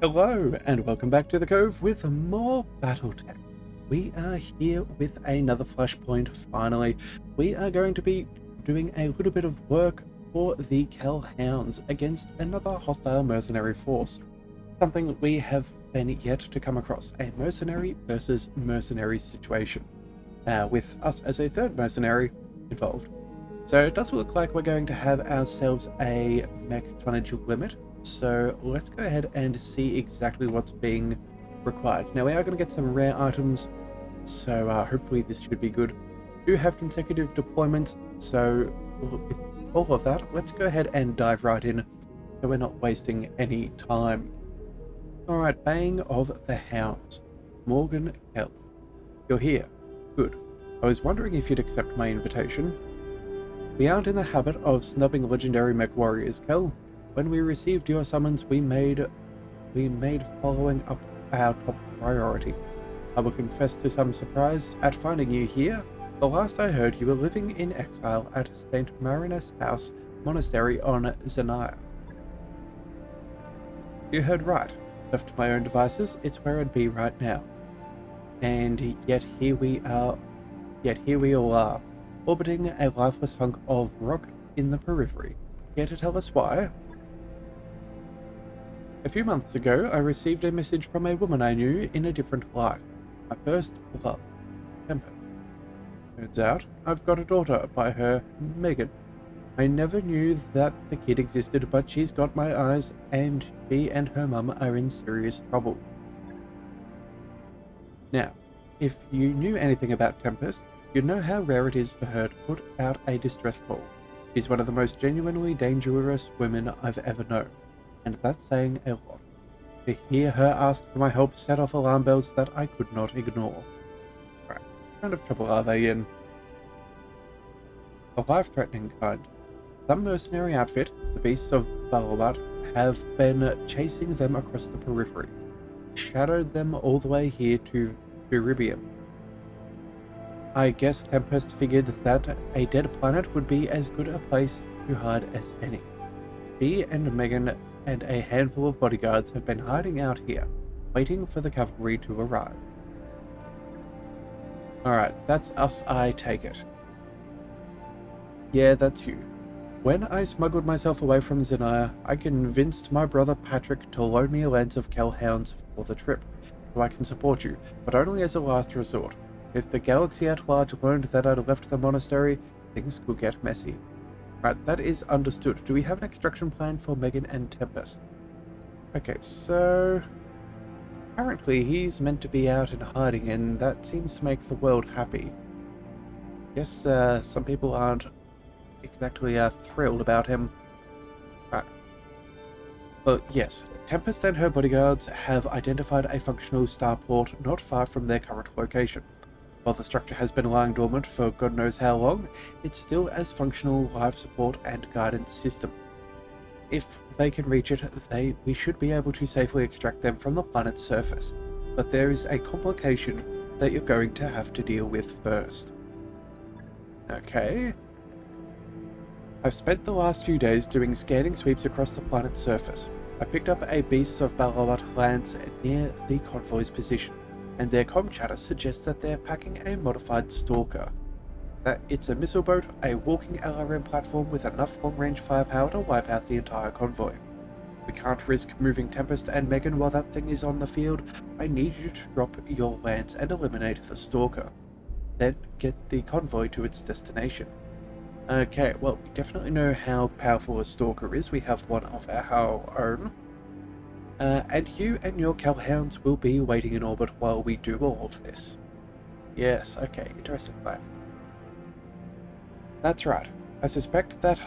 Hello and welcome back to the Cove with more Battletech. We are here with another flashpoint finally. We are going to be doing a little bit of work for the Kell Hounds against another hostile mercenary force. Something we have been yet to come across, a mercenary versus mercenary situation, with us as a third mercenary involved. So it does look like we're going to have ourselves a mech tonnage limit. So let's go ahead and see exactly what's being required. Now we are going to get some rare items, so hopefully this should be good. We do have consecutive deployments, so with all of that, let's go ahead and dive right in so we're not wasting any time. Alright, Bang of the Hounds. Morgan Kell. You're here. Good. I was wondering if you'd accept my invitation. We aren't in the habit of snubbing legendary MechWarriors, Kell. When we received your summons, we made following up our top priority. I will confess to some surprise at finding you here. The last I heard, you were living in exile at St. Marinus House Monastery on Zanaya. You heard right. Left to my own devices, it's where I'd be right now. And yet here we all are, orbiting a lifeless hunk of rock in the periphery. Care to tell us why? A few months ago, I received a message from a woman I knew in a different life. My first love, Tempest. Turns out, I've got a daughter by her, Megan. I never knew that the kid existed, but she's got my eyes, and she and her mum are in serious trouble. Now, if you knew anything about Tempest, you'd know how rare it is for her to put out a distress call. She's one of the most genuinely dangerous women I've ever known. And that's saying a lot. To hear her ask for my help set off alarm bells that I could not ignore. Right, what kind of trouble are they in? A life-threatening kind. Some mercenary outfit, the Beasts of BattleMech, have been chasing them across the periphery. Shadowed them all the way here to Viribium. I guess Tempest figured that a dead planet would be as good a place to hide as any. She and Megan and a handful of bodyguards have been hiding out here, waiting for the cavalry to arrive. Alright, that's us, I take it. Yeah, that's you. When I smuggled myself away from Zanaya, I convinced my brother Patrick to loan me a lance of Kell Hounds for the trip, so I can support you, but only as a last resort. If the galaxy at large learned that I'd left the monastery, things could get messy. Right, that is understood. Do we have an extraction plan for Megan and Tempest? Okay, so apparently he's meant to be out in hiding, and that seems to make the world happy. Guess some people aren't exactly thrilled about him. Right. Well, yes, Tempest and her bodyguards have identified a functional starport not far from their current location. While the structure has been lying dormant for God knows how long, it's still as functional life support and guidance system. If they can reach it, we should be able to safely extract them from the planet's surface. But there is a complication that you're going to have to deal with first. Okay. I've spent the last few days doing scanning sweeps across the planet's surface. I picked up a Beasts of BattleMech lance near the convoy's position, and their comm chatter suggests that they're packing a modified stalker. That it's a missile boat, a walking LRM platform with enough long-range firepower to wipe out the entire convoy. We can't risk moving Tempest and Megan while that thing is on the field. I need you to drop your lance and eliminate the stalker. Then get the convoy to its destination. Okay, well, we definitely know how powerful a stalker is. We have one of our own. And you and your Kell Hounds will be waiting in orbit while we do all of this. Yes, okay, interesting plan. That's right. I suspect that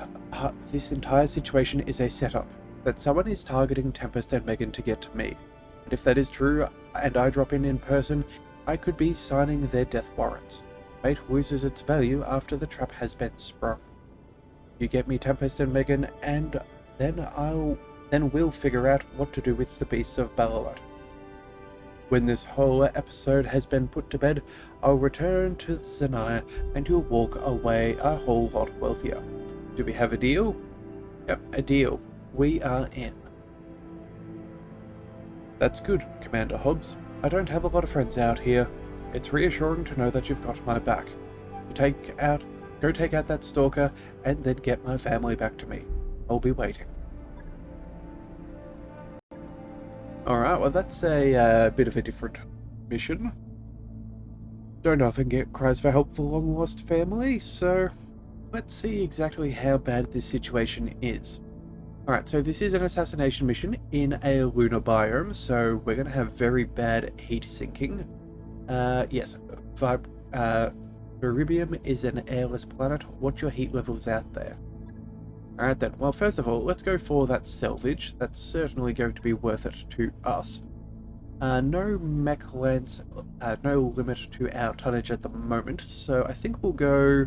this entire situation is a setup, that someone is targeting Tempest and Megan to get to me. And if that is true, and I drop in person, I could be signing their death warrants. Fate loses its value after the trap has been sprung. You get me Tempest and Megan, and then we'll figure out what to do with the Beasts of BattleMech. When this whole episode has been put to bed, I'll return to Zanaya and you'll walk away a whole lot wealthier. Do we have a deal? Yep, a deal. We are in. That's good, Commander Hobbs. I don't have a lot of friends out here. It's reassuring to know that you've got my back. Go take out that stalker, and then get my family back to me. I'll be waiting. Alright, well that's a bit of a different mission. Don't often get cries for help for long-lost family, so let's see exactly how bad this situation is. Alright, so this is an assassination mission in a lunar biome, so we're going to have very bad heat sinking. Yes, Viribium is an airless planet. What's your heat levels out there? Alright then, well first of all, let's go for that salvage. That's certainly going to be worth it to us. No mech lengths, no limit to our tonnage at the moment, so I think we'll go...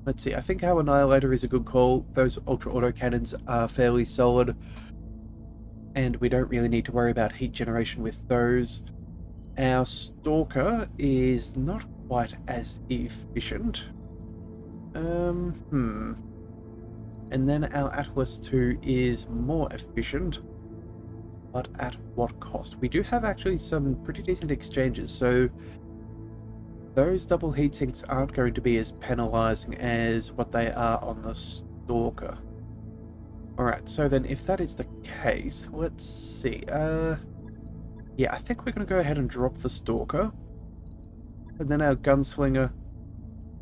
Let's see, I think our Annihilator is a good call. Those ultra autocannons are fairly solid, and we don't really need to worry about heat generation with those. Our Stalker is not quite as efficient. And then our Atlas 2 is more efficient, but at what cost? We do have actually some pretty decent exchanges, so those double heat sinks aren't going to be as penalizing as what they are on the Stalker. Alright, so then if that is the case, let's see. Yeah, I think we're going to go ahead and drop the Stalker. And then our Gunslinger.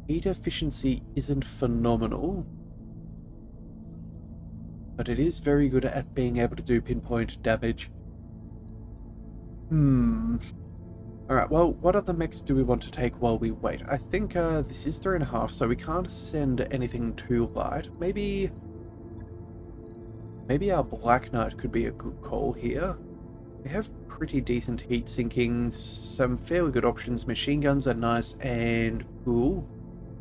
Heat efficiency isn't phenomenal, but it is very good at being able to do pinpoint damage. Alright, well, what other mechs do we want to take while we wait? I think this is 3.5, so we can't send anything too light. Maybe our Black Knight could be a good call here. We have pretty decent heat sinking, some fairly good options. Machine guns are nice and cool.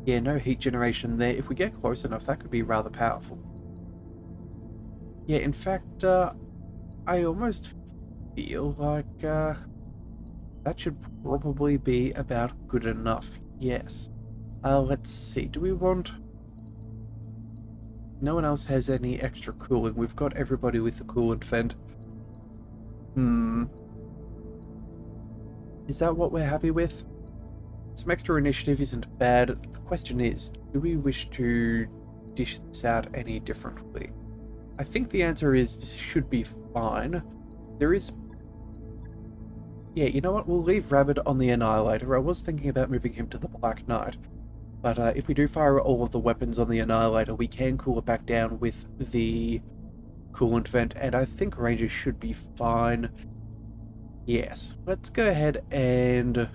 Yeah, no heat generation there. If we get close enough, that could be rather powerful. Yeah, in fact, I almost feel like that should probably be about good enough. Yes. Let's see. Do we want... No one else has any extra cooling. We've got everybody with the coolant vent. Is that what we're happy with? Some extra initiative isn't bad. The question is, do we wish to dish this out any differently? I think the answer is this should be fine. There is... Yeah, you know what? We'll leave Rabbit on the Annihilator. I was thinking about moving him to the Black Knight. But if we do fire all of the weapons on the Annihilator, we can cool it back down with the coolant vent, and I think Rangers should be fine. Yes, let's go ahead and...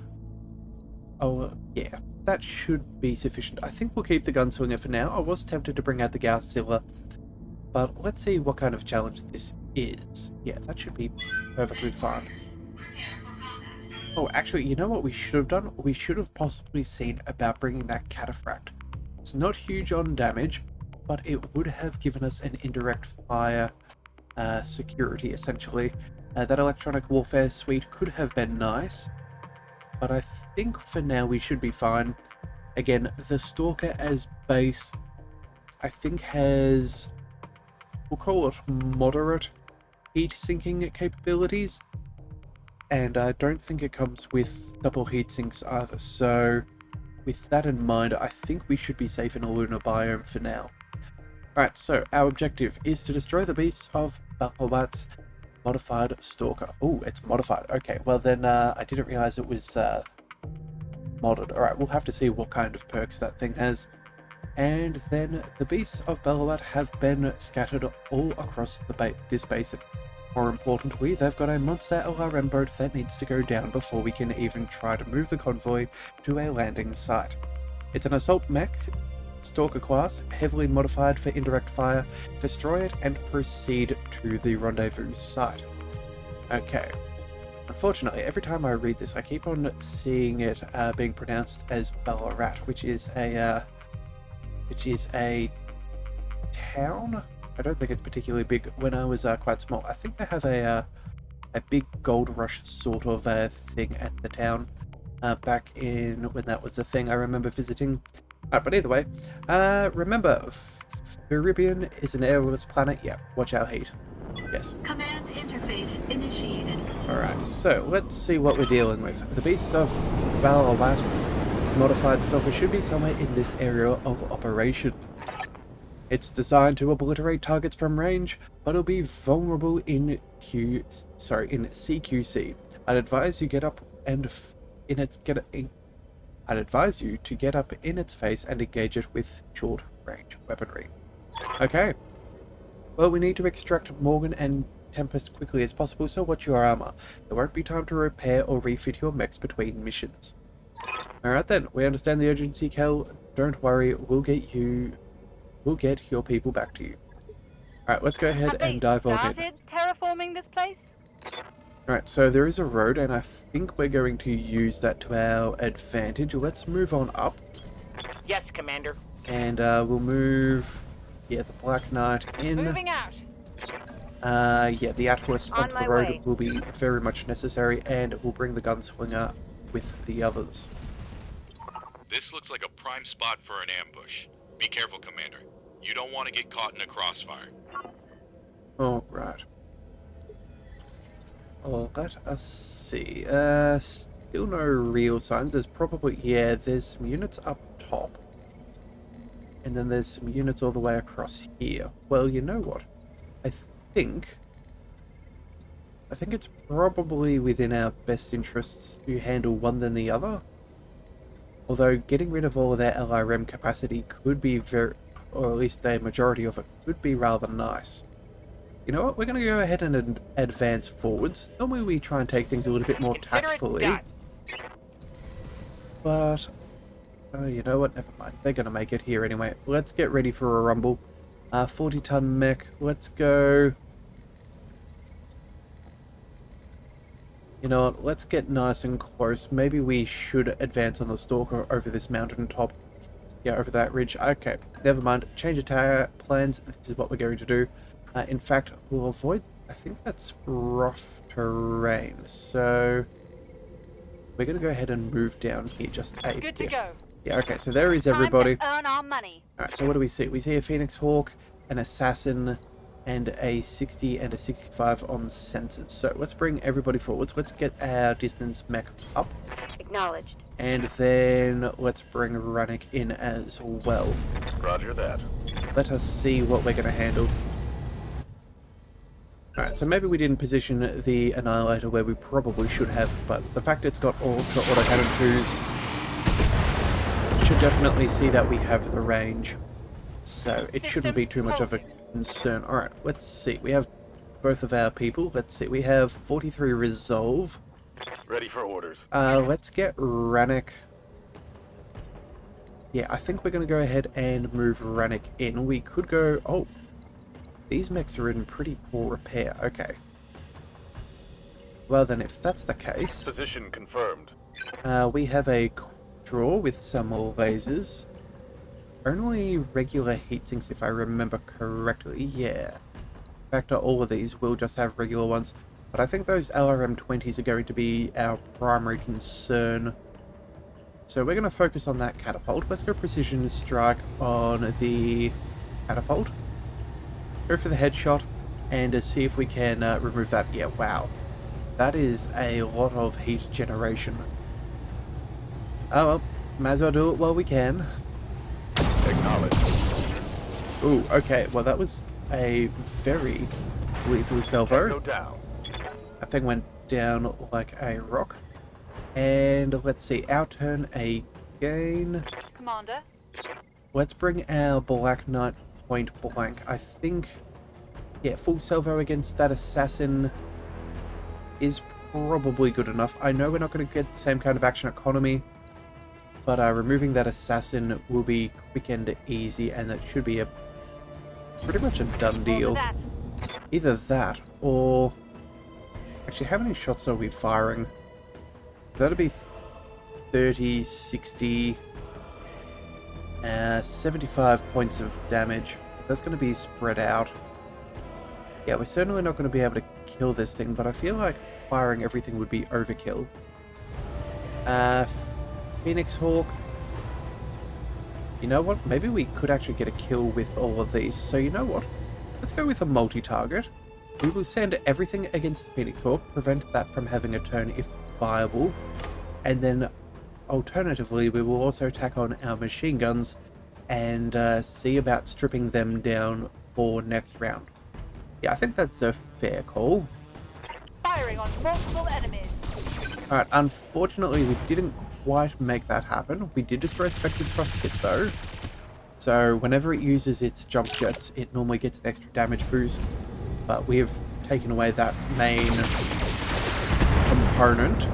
Oh, yeah, that should be sufficient. I think we'll keep the Gunslinger for now. I was tempted to bring out the Godzilla, but let's see what kind of challenge this is. Yeah, that should be perfectly fine. Oh, actually, you know what we should have done? We should have possibly seen about bringing that Cataphract. It's not huge on damage, but it would have given us an indirect fire security, essentially. That electronic warfare suite could have been nice, but I think for now we should be fine. Again, the Stalker as base, I think has, we'll call it moderate heat sinking capabilities, and I don't think it comes with double heat sinks either, so with that in mind, I think we should be safe in a lunar biome for now. Alright, so our objective is to destroy the beasts of BattleMech's modified Stalker. Oh, it's modified. Okay, well then I didn't realize it was modded. Alright, we'll have to see what kind of perks that thing has. And then the beasts of BattleMech have been scattered all across this basin. More importantly, they've got a monster LRM boat that needs to go down before we can even try to move the convoy to a landing site. It's an assault mech, Stalker class, heavily modified for indirect fire. Destroy it and proceed to the rendezvous site. Okay. Unfortunately, every time I read this, I keep on seeing it being pronounced as Ballarat, which is a town. I don't think it's particularly big. When I was quite small, I think they have a big gold rush sort of thing at the town back in when that was a thing I remember visiting. But either way, remember, Viribian is an airless planet. Yeah, watch our heat. Yes. Command interface initiated. Alright, so let's see what we're dealing with. The beasts of BattleMech, its modified stalker, should be somewhere in this area of operation. It's designed to obliterate targets from range, but it'll be vulnerable in CQC. I'd advise you to get up in its face and engage it with short-range weaponry. Okay. Well, we need to extract Morgan and Tempest quickly as possible, so watch your armor. There won't be time to repair or refit your mechs between missions. Alright then, we understand the urgency, Kell. Don't worry, we'll get your people back to you. Alright, let's go ahead and dive on in. Have they started terraforming this place? Alright, so there is a road, and I think we're going to use that to our advantage. Let's move on up. Yes, Commander. And we'll move, the Black Knight in. Moving out. Yeah, the Atlas On onto the my road way. will be very much necessary, and we'll bring the gunslinger with the others. This looks like a prime spot for an ambush. Be careful, Commander. You don't want to get caught in a crossfire. Oh, right. Oh, let us see. Still no real signs. There's probably, yeah, there's some units up top. And then there's some units all the way across here. Well, you know what? I think it's probably within our best interests to handle one than the other. Although getting rid of all of their LRM capacity could be or at least a majority of it, could be rather nice. You know what? We're going to go ahead and advance forwards. Normally we try and take things a little bit more Consider it tactfully. done. But, you know what? Never mind. They're going to make it here anyway. Let's get ready for a rumble. 40-ton mech. Let's go. You know what? Let's get nice and close. Maybe we should advance on the stalker over this mountain top. Yeah, over that ridge. Okay, never mind. Change attack plans. This is what we're going to do. In fact, we'll avoid... I think that's rough terrain. So we're going to go ahead and move down here just a Good bit. to go. Yeah, okay, so there is everybody. Time to earn our money. Alright, so what do we see? We see a Phoenix Hawk, an Assassin, and a 60 and a 65 on sensors. So let's bring everybody forwards. Let's get our distance mech up. Acknowledged. And then let's bring Rannick in as well. Roger that. Let us see what we're going to handle. Alright, so maybe we didn't position the Annihilator where we probably should have, but the fact it's got Ultra Autocannon 2s should definitely see that we have the range. So it shouldn't be too much of a concern. Alright, let's see. We have both of our people. Let's see. We have 43 Resolve. Ready for orders. Let's get Rannick. Yeah, I think we're going to go ahead and move Rannick in. We could go... Oh, these mechs are in pretty poor repair. Okay. Well then, if that's the case... Position confirmed. We have a draw with some more lasers. Only regular heatsinks, if I remember correctly. Yeah. In fact, all of these will just have regular ones. But I think those LRM-20s are going to be our primary concern. So we're going to focus on that catapult. Let's go precision strike on the catapult. Go for the headshot and see if we can remove that. Yeah, wow. That is a lot of heat generation. Oh well, might as well do it while we can. Acknowledged. Ooh, okay. Well, that was a very lethal salvo. No down. That thing went down like a rock. And let's see, our turn again. Commander. Let's bring our Black Knight point blank. I think, yeah, full salvo against that assassin is probably good enough. I know we're not going to get the same kind of action economy, but removing that assassin will be quick and easy, and that should be a pretty much a done deal. Either that, or... Actually, how many shots are we firing? That'll be 30, 60, 75 points of damage. That's going to be spread out. Yeah, we're certainly not going to be able to kill this thing, but I feel like firing everything would be overkill. Phoenix Hawk. You know what? Maybe we could actually get a kill with all of these. So you know what? Let's go with a multi-target. We will send everything against the Phoenix Hawk, prevent that from having a turn if viable, and then alternatively we will also tack on our machine guns and see about stripping them down for next round. Yeah, I think that's a fair call. Firing on multiple enemies. Alright, unfortunately we didn't quite make that happen. We did destroy Spectre's thrust kit though. So whenever it uses its jump jets, it normally gets an extra damage boost. But we have taken away that main component.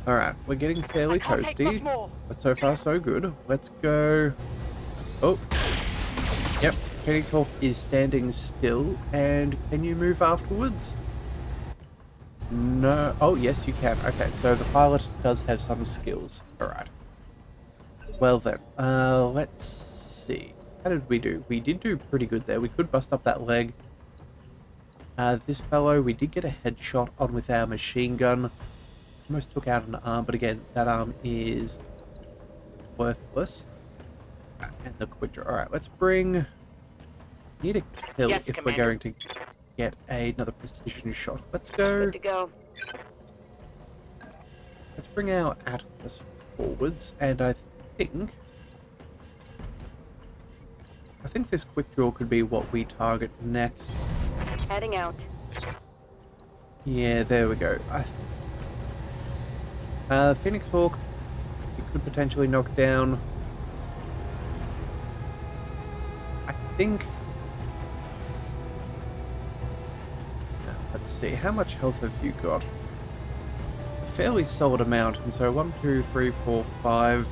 Alright, we're getting fairly toasty. But so far so good. Let's go... Oh. Yep, Phoenix Hawk is standing still. And can you move afterwards? No. Oh, yes, you can. Okay, so the pilot does have some skills. Alright. Well then, let's see. How did we do? We did do pretty good there. We could bust up that leg. This fellow, we did get a headshot on with our machine gun. Almost took out an arm, but again, that arm is worthless. And the quick draw. Alright, let's bring... Need a kill Yes, if Commander. we're going to get another precision shot. Let's go... Good to go. Let's bring our Atlas forwards, and I think this quick draw could be what we target next. Heading out. Yeah, there we go. Phoenix Hawk, you could potentially knock down. I think... Let's see, how much health have you got? A fairly solid amount, and so 1, 2, 3, 4, 5...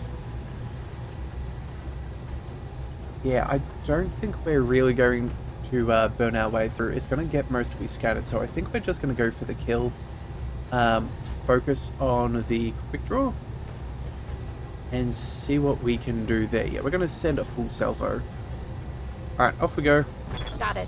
Yeah, I don't think we're really going to burn our way through. It's going to get mostly scattered, so I think we're just going to go for the kill. Focus on the quick draw and see what we can do there. Yeah, we're going to send a full salvo. Alright, off we go. Got it.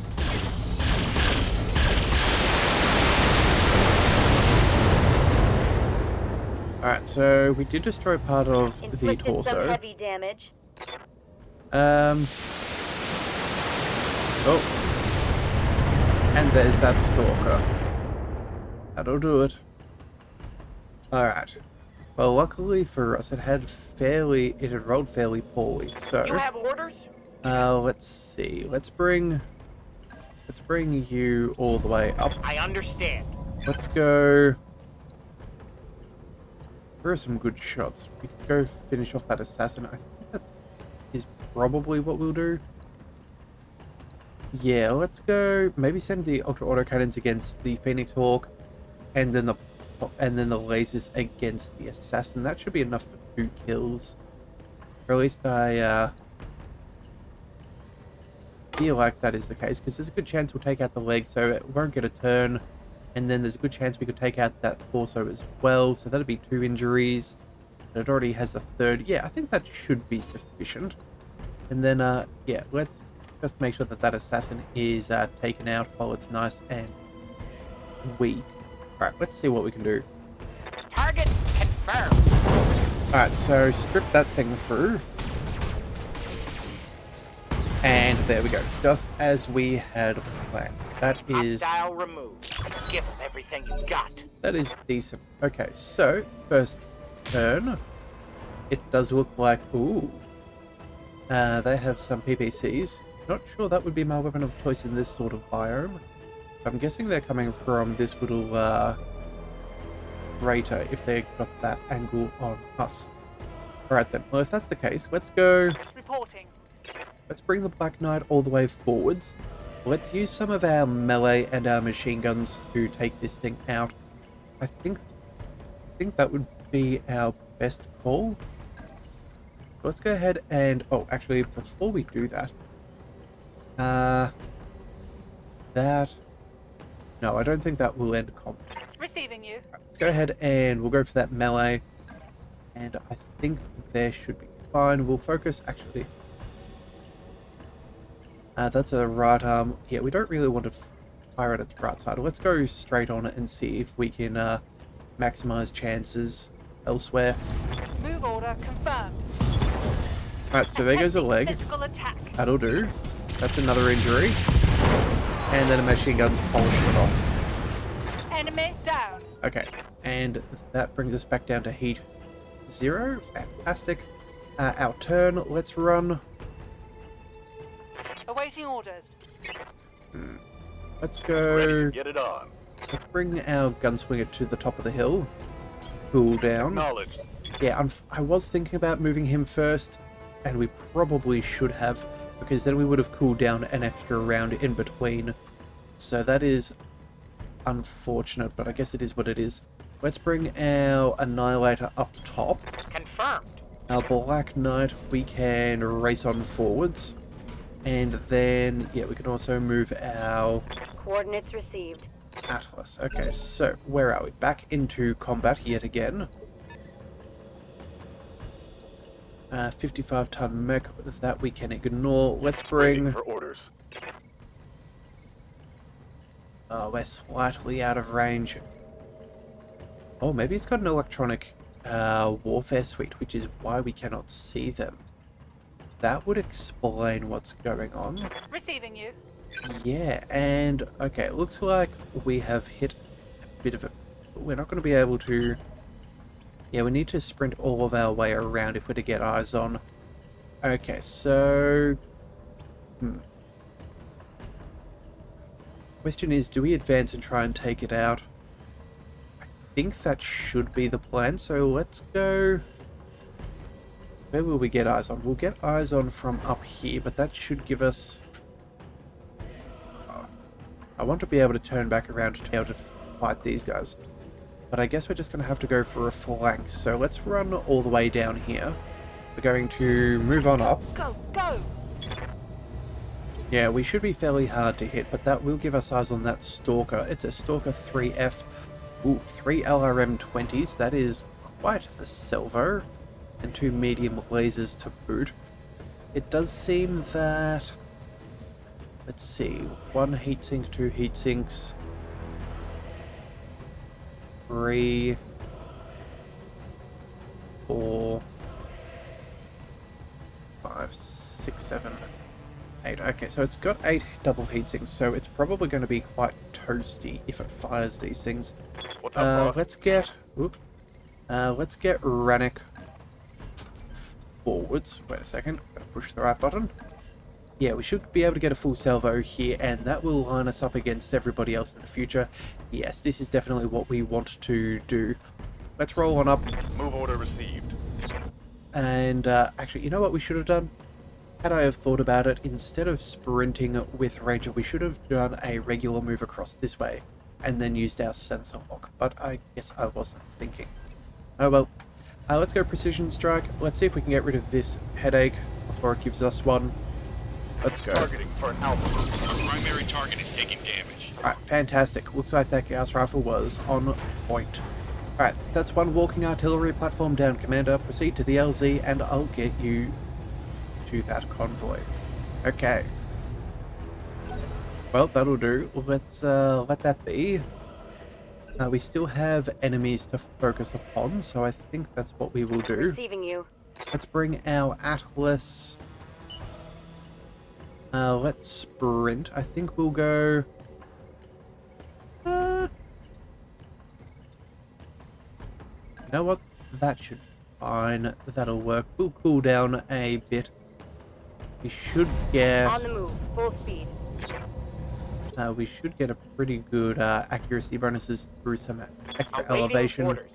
Alright, so we did destroy part of the Inflicted some torso. heavy damage. Oh. And there's that stalker. That'll do it. Alright. Well, luckily for us, it had rolled fairly poorly, so... You have orders? Let's see. Let's bring you all the way up. I understand. Let's go... There are some good shots. We can go finish off that assassin. I think that is probably what we'll do. Yeah, let's go. Maybe send the ultra autocannons against the Phoenix Hawk, and then the lasers against the assassin. That should be enough for 2 kills. Or at least I feel like that is the case, because there's a good chance we'll take out the leg, so it won't get a turn. And then there's a good chance we could take out that torso as well, so that'd be 2 injuries. And it already has a 3rd. Yeah, I think that should be sufficient. And then, yeah, let's just make sure that that assassin is taken out while it's nice and weak. Alright, let's see what we can do. Target confirmed. Alright, so strip that thing through. And there we go, just as we had planned. That is... Hostile removed. Give them everything you got. That is decent. Okay, so, first turn. It does look like... Ooh. They have some PPCs. Not sure that would be my weapon of choice in this sort of biome. I'm guessing they're coming from this little crater if they got that angle on us. Alright then, well if that's the case, let's go... Reporting. Let's bring the Black Knight all the way forwards. Let's use some of our melee and our machine guns to take this thing out. I think that would be our best call. Let's go ahead and... Oh, actually, before we do that... No, I don't think that will end combat. Receiving you. Let's go ahead and we'll go for that melee. And I think there should be fine. We'll focus, actually... that's a right arm. Yeah, we don't really want to fire at its right side. Let's go straight on it and see if we can maximize chances elsewhere. Move order confirmed. Alright, so there goes a leg. Physical attack. That'll do. That's another injury. and then a machine gun's polishing it off. Enemy down. Okay, and that brings us back down to heat 0. Fantastic. Our turn. Let's run. Awaiting orders. Let's Ready go. to get it on. Let's bring our gunslinger to the top of the hill. Cool down. Knowledge. Yeah, I was thinking about moving him first, and we probably should have, because then we would have cooled down an extra round in between. So that is unfortunate, but I guess it is what it is. Let's bring our Annihilator up top. Confirmed. Our Black Knight, we can race on forwards. And then, yeah, we can also move our Coordinates received. Atlas. Okay, so where are we? Back into combat yet again. 55-ton mech, that we can ignore. Let's Waiting bring... for orders. we're slightly out of range. Oh, maybe it's got an electronic warfare suite, which is why we cannot see them. That would explain what's going on. Receiving you. Yeah, and okay, it looks like we have hit a bit of a... We're not going to be able to... Yeah, we need to sprint all of our way around if we're to get eyes on. Okay, so... Question is, do we advance and try and take it out? I think that should be the plan, so let's go... Where will we get eyes on? We'll get eyes on from up here, but that should give us... I want to be able to turn back around to be able to fight these guys. But I guess we're just going to have to go for a flank. So let's run all the way down here. We're going to move on up. Go, go. Yeah, we should be fairly hard to hit, but that will give us eyes on that Stalker. It's a Stalker 3F. Ooh, 3 LRM-20s. That is quite the salvo. And 2 medium lasers to boot. It does seem that... Let's see. 1 heatsink, 2 heatsinks. 3... 4... 5, 6, 7, 8. Okay, so it's got 8 double heatsinks, so it's probably going to be quite toasty if it fires these things. What's up, boss? Let's get Rannick forwards. Wait a second, gotta push the right button. Yeah, we should be able to get a full salvo here, and that will line us up against everybody else in the future. Yes, this is definitely what we want to do. Let's roll on up. Move order received. And actually, you know what we should have done? Had I have thought about it, instead of sprinting with Ranger, we should have done a regular move across this way, and then used our sensor lock. But I guess I wasn't thinking. Oh well. Let's go Precision Strike. Let's see if we can get rid of this headache before it gives us one. Let's go. Targeting for an alpha. Our primary target is taking damage. Alright, fantastic. Looks like that Gauss rifle was on point. Alright, that's one walking artillery platform down, Commander. Proceed to the LZ and I'll get you to that convoy. Okay. Well, that'll do. Let's let that be. We still have enemies to focus upon, so I think that's what we will do. Receiving you. Let's bring our Atlas. Let's sprint. I think we'll go... You know what? That should be fine. That'll work. We'll cool down a bit. We should get... On the move. Full speed. We should get a pretty good accuracy bonuses through some extra Awaiting elevation. orders.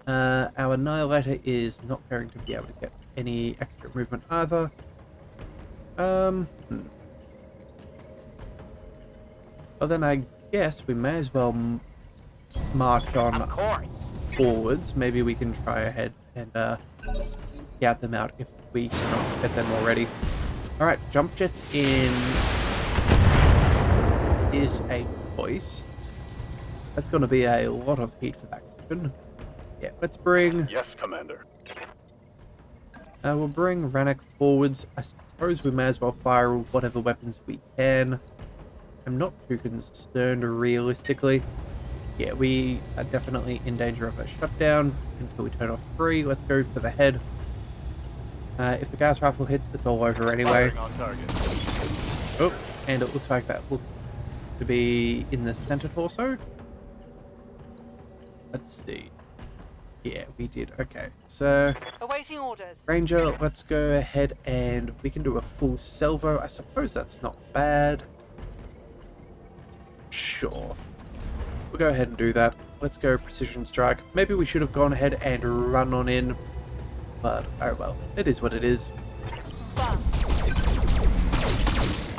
Our Annihilator is not going to be able to get any extra movement either. Well then I guess we may as well march on Of course. forwards. Maybe we can try ahead and get them out if we cannot get them already. Alright, jump jets in is a choice. That's going to be a lot of heat for that weapon. Yeah, let's bring... Yes, Commander. We'll bring Rannick forwards. I suppose we may as well fire whatever weapons we can. I'm not too concerned realistically. Yeah, we are definitely in danger of a shutdown until we turn off 3. Let's go for the head. If the gas rifle hits, it's all over anyway. Firing on target. Oh, and it looks like that. Look, to be in the center torso. Let's see. Yeah, we did. Okay, so Awaiting orders. Ranger, let's go ahead and we can do a full salvo. I suppose that's not bad. Sure. We'll go ahead and do that. Let's go precision strike. Maybe we should have gone ahead and run on in, but oh well, it is what it is.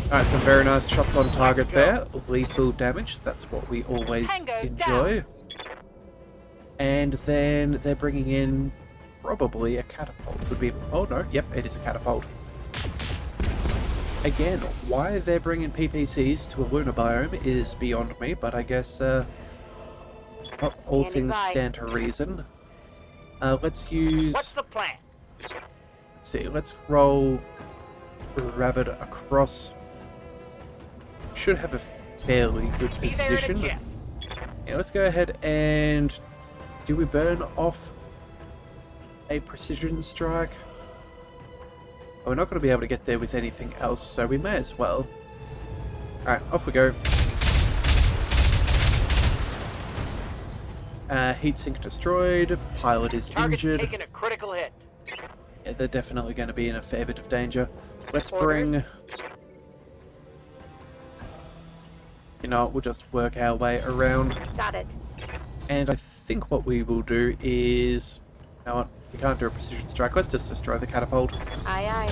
Alright, some very nice shots on target there. Lethal damage, that's what we always enjoy. And then they're bringing in probably a catapult. Would be, oh no, yep, it is a catapult. Again, why they're bringing PPCs to a lunar biome is beyond me, but I guess not all things stand to reason. Let's use... What's the plan? Let's see, let's roll Rabbit across. Should have a fairly good Be there in a position. jiff. Yeah, let's go ahead and... Do we burn off a precision strike? Oh, we're not going to be able to get there with anything else, so we may as well. Alright, off we go. Heatsink destroyed. Pilot is Target's injured. taking a critical hit. Yeah, they're definitely going to be in a fair bit of danger. Let's Order. bring... You know, we'll just work our way around. Got it. And I think what we will do is... You know what? We can't do a precision strike. Let's just destroy the catapult. Aye, aye.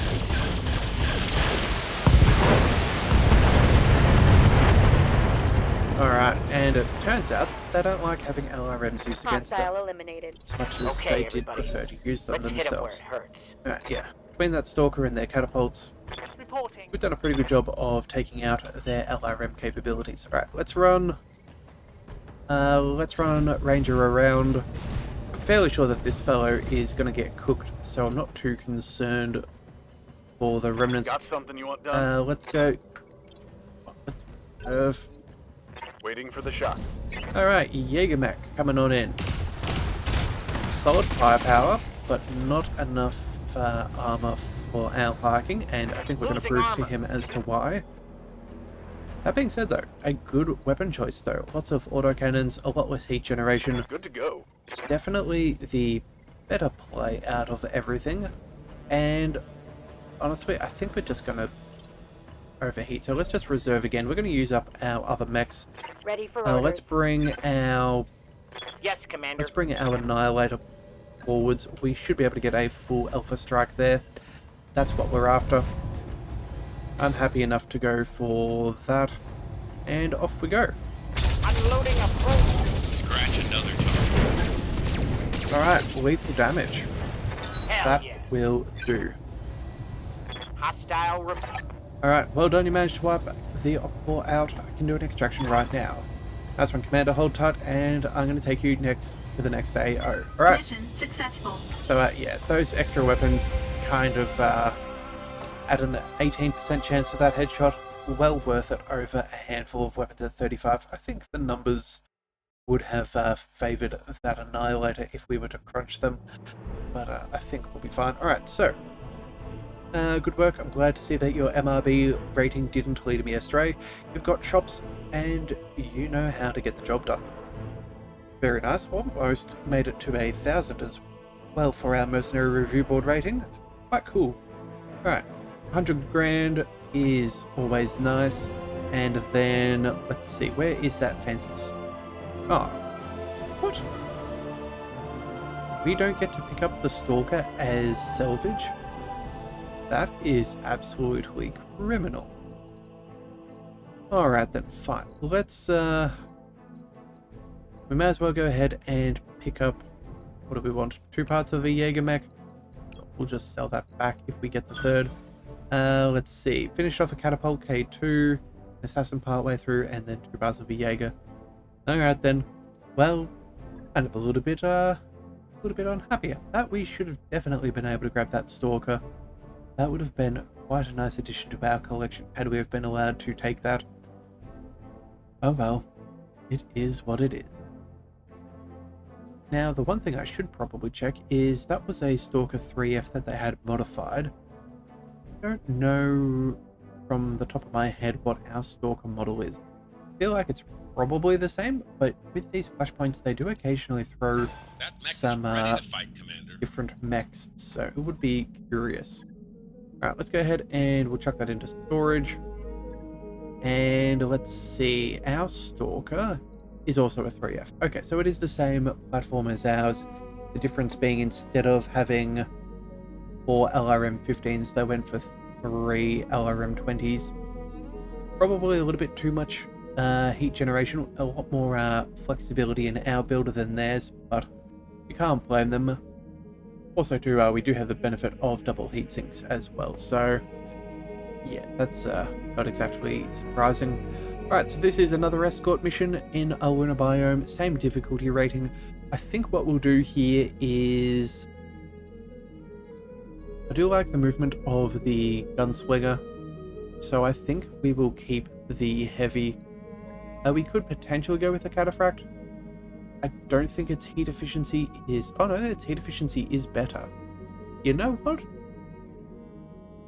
Alright, and it turns out they don't like having LRMs used against them, Hostile eliminated. as much as Okay, they did everybody. prefer to use them Let's hit him where themselves. it hurts. Alright, yeah. Between that Stalker and their catapults, Reporting. we've done a pretty good job of taking out their LRM capabilities. Alright, let's run Ranger around. I'm fairly sure that this fellow is going to get cooked, so I'm not too concerned for the remnants. Got something you want done? Let's go. Waiting for the shot. Alright, Jägermech coming on in. Solid firepower, but not enough armor for our liking, and I think we're going to Losing prove to armor. him as to why. That being said though, a good weapon choice though. Lots of autocannons, a lot less heat generation. Good to go. Definitely the better play out of everything. And honestly, I think we're just going to overheat. So let's just reserve again. We're going to use up our other mechs. Ready for orders. Let's bring our Annihilator forwards. We should be able to get a full Alpha Strike there. That's what we're after. I'm happy enough to go for that. And off we go. Unloading a probe. Scratch another target. Alright, lethal damage. Hell That yeah. will do. Hostile Alright, well done, you managed to wipe the Op-4 out. I can do an extraction right now. Nice one, Commander, hold tight, and I'm going to take you next to the next AO. Alright, Mission successful. so yeah, those extra weapons kind of add an 18% chance for that headshot. Well worth it over a handful of weapons at 35. I think the numbers would have favoured that Annihilator if we were to crunch them, but I think we'll be fine. Alright, so good work. I'm glad to see that your MRB rating didn't lead me astray. You've got chops and you know how to get the job done. Very nice. Almost made it to 1,000 as well for our mercenary review board rating. Quite cool. Alright, 100 grand is always nice. And then, let's see, where is that fancy... Oh, what? We don't get to pick up the Stalker as salvage? That is absolutely criminal. Alright then, fine. Let's, we may as well go ahead and pick up, what do we want? 2 parts of a Jägermech. We'll just sell that back if we get the third. Let's see. Finish off a Catapult K2, Assassin partway through, and then 2 parts of a Jaeger. Alright then. Well, kind of a little bit unhappy. That we should have definitely been able to grab that Stalker. That would have been quite a nice addition to our collection had we have been allowed to take that. Oh well, it is what it is. Now, the one thing I should probably check is that was a Stalker 3F that they had modified. I don't know from the top of my head what our Stalker model is. feel like it's probably the same, but with these flashpoints, they do occasionally throw That mech some is ready to fight, Commander. different mechs, so it would be curious. Alright, let's go ahead and we'll chuck that into storage. And let's see, our Stalker is also a 3F. Okay, so it is the same platform as ours. The difference being instead of having 4 LRM-15s, they went for 3 LRM-20s. Probably a little bit too much heat generation, a lot more flexibility in our build than theirs, but you can't blame them. Also too, we do have the benefit of double heat sinks as well, so yeah, that's not exactly surprising. Alright, so this is another escort mission in a lunar biome, same difficulty rating. I think what we'll do here is... I do like the movement of the gunslinger, so I think we will keep the heavy. We could potentially go with the cataphract. I don't think its heat efficiency is... Oh no, its heat efficiency is better. You know what?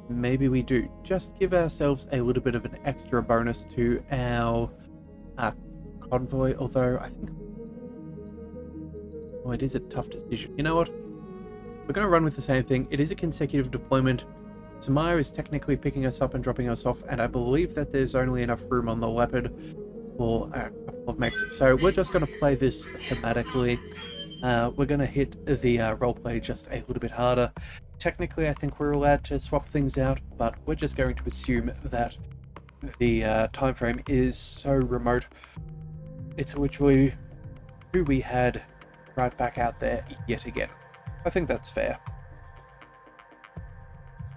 Maybe we do. Just give ourselves a little bit of an extra bonus to our convoy, although I think... Oh, it is a tough decision. You know what? We're going to run with the same thing. It is a consecutive deployment. Samaya is technically picking us up and dropping us off, and I believe that there's only enough room on the Leopard for a couple of mechs. So we're just going to play this thematically. We're going to hit the roleplay just a little bit harder. Technically, I think we're allowed to swap things out, but we're just going to assume that the time frame is so remote. It's literally who we had right back out there yet again. I think that's fair.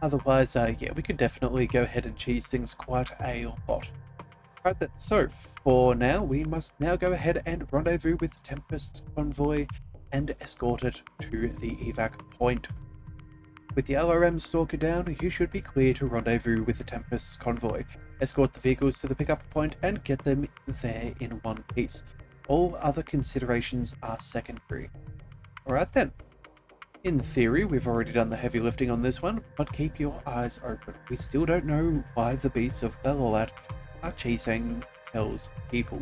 Otherwise, yeah, we could definitely go ahead and cheese things quite a lot. Right then, so for now, we must now go ahead and rendezvous with the Tempest's convoy and escort it to the evac point. With the LRM Stalker down, you should be clear to rendezvous with the Tempest's convoy, escort the vehicles to the pickup point and get them there in one piece. All other considerations are secondary. Alright then. In theory, we've already done the heavy lifting on this one, but keep your eyes open. We still don't know why the beasts of Battletech are chasing Kell's people.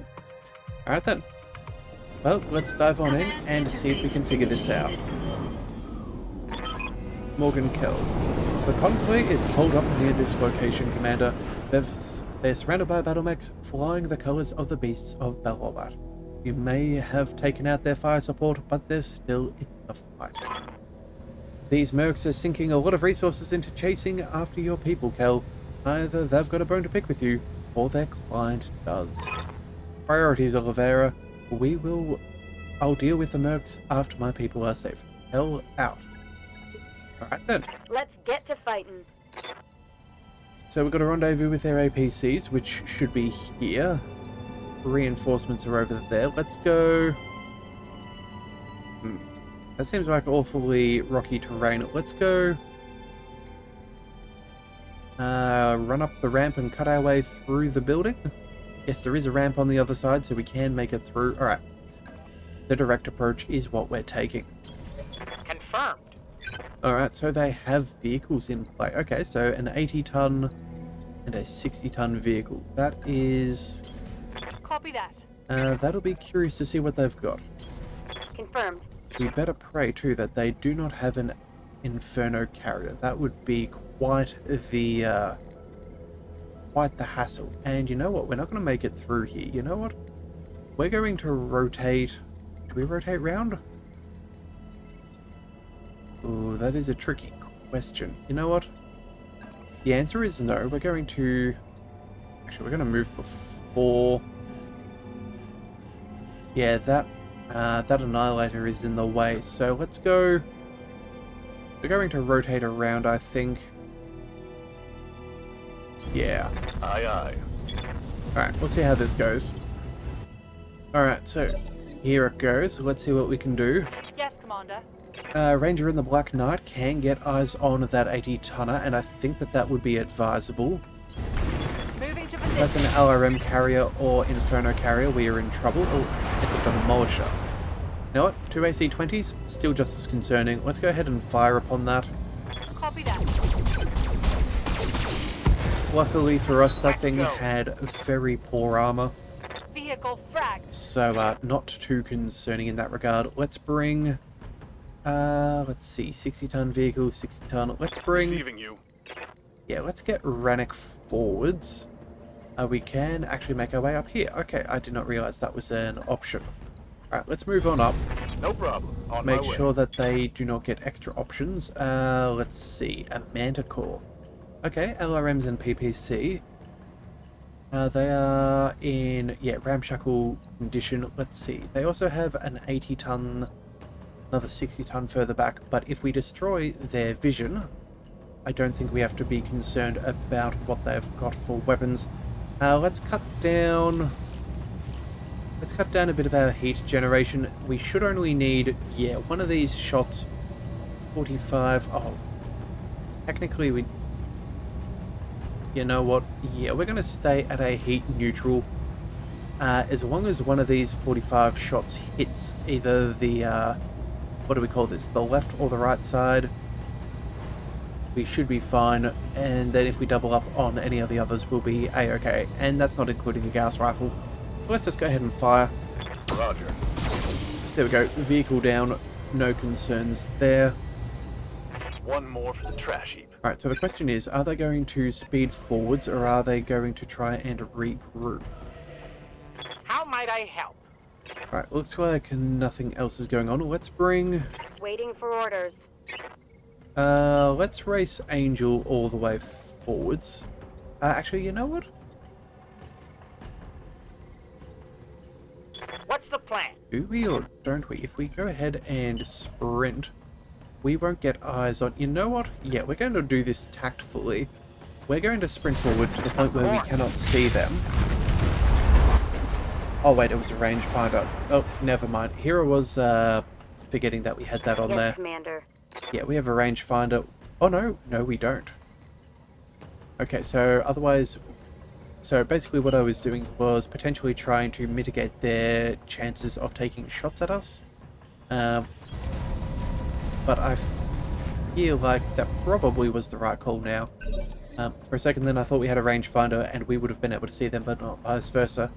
Alright then. Well, let's dive on in and see if we can figure this out. Morgan Kells. The convoy is holed up near this location, Commander. They're surrounded by BattleMechs flying the colours of the beasts of Battletech. You may have taken out their fire support, but they're still in the fight. These mercs are sinking a lot of resources into chasing after your people, Kell. Either they've got a bone to pick with you, or their client does. Priorities, Oliveira. I'll deal with the mercs after my people are safe. Kell out. Alright then. Let's get to fighting. So we've got a rendezvous with their APCs, which should be here. Reinforcements are over there. Let's go... That seems like awfully rocky terrain. Let's go... run up the ramp and cut our way through the building. Yes, there is a ramp on the other side, so we can make it through. Alright. The direct approach is what we're taking. Confirmed. Alright, so they have vehicles in play. Okay, so an 80-ton and a 60-ton vehicle. That is... Copy that. That'll be curious to see what they've got. Confirmed. We better pray, too, that they do not have an Inferno carrier. That would be quite the hassle. And you know what? We're not going to make it through here. You know what? We're going to rotate... Do we rotate round? Ooh, that is a tricky question. You know what? The answer is no. We're going to... Actually, we're going to move before... Yeah, that Annihilator is in the way, so let's go... We're going to rotate around, I think. Yeah. Aye, aye. Alright, we'll see how this goes. Alright, so here it goes. Let's see what we can do. Yes, Commander. Ranger in the Black Knight can get eyes on that 80-tonner, and I think that would be advisable. Moving to That's position. an LRM carrier or Inferno carrier. We are in trouble. Oh, it's a demolisher. You know what? 2 AC-20s, still just as concerning. Let's go ahead and fire upon that. Copy that. Luckily for us, that thing had very poor armor. vehicle fragged. So, not too concerning in that regard. Let's bring... let's see, 60-ton vehicle, 60-ton. Let's bring... Receiving you. Yeah, let's get Rannoch forwards. We can actually make our way up here. Okay, I did not realize that was an option. Alright, let's move on up. No problem. On my Make way. sure that they do not get extra options. Let's see, a Manticore. Okay, LRMs and PPC. They are in, yeah, ramshackle condition. Let's see. They also have an 80-ton, another 60-ton further back. But if we destroy their vision, I don't think we have to be concerned about what they've got for weapons. Let's cut down a bit of our heat generation. We should only need, yeah, one of these shots, 45. Oh, technically we... You know what? Yeah, we're going to stay at a heat neutral. As long as one of these 45 shots hits either the, what do we call this? The left or the right side, we should be fine. And then if we double up on any of the others, we'll be a-okay. And that's not including the Gauss rifle. Let's just go ahead and fire. Roger. There we go. Vehicle down. No concerns there. One more for the trash heap. Alright, so the question is, are they going to speed forwards or are they going to try and regroup? How might I help? Alright, looks like nothing else is going on. Let's bring... Waiting for orders. let's race Angel all the way forwards. Actually, you know what? What's the plan? Do we or don't we? If we go ahead and sprint, we won't get eyes on... You know what? Yeah, we're going to do this tactfully. We're going to sprint forward to the point where we cannot see them. Oh wait, it was a rangefinder. Oh, never mind. Here I was forgetting that we had that on Yes, there. Commander. Yeah, we have a rangefinder. Oh no, no we don't. Okay, so otherwise... So basically what I was doing was potentially trying to mitigate their chances of taking shots at us. But I feel like that probably was the right call now. For a second then I thought we had a rangefinder and we would have been able to see them, but not vice versa.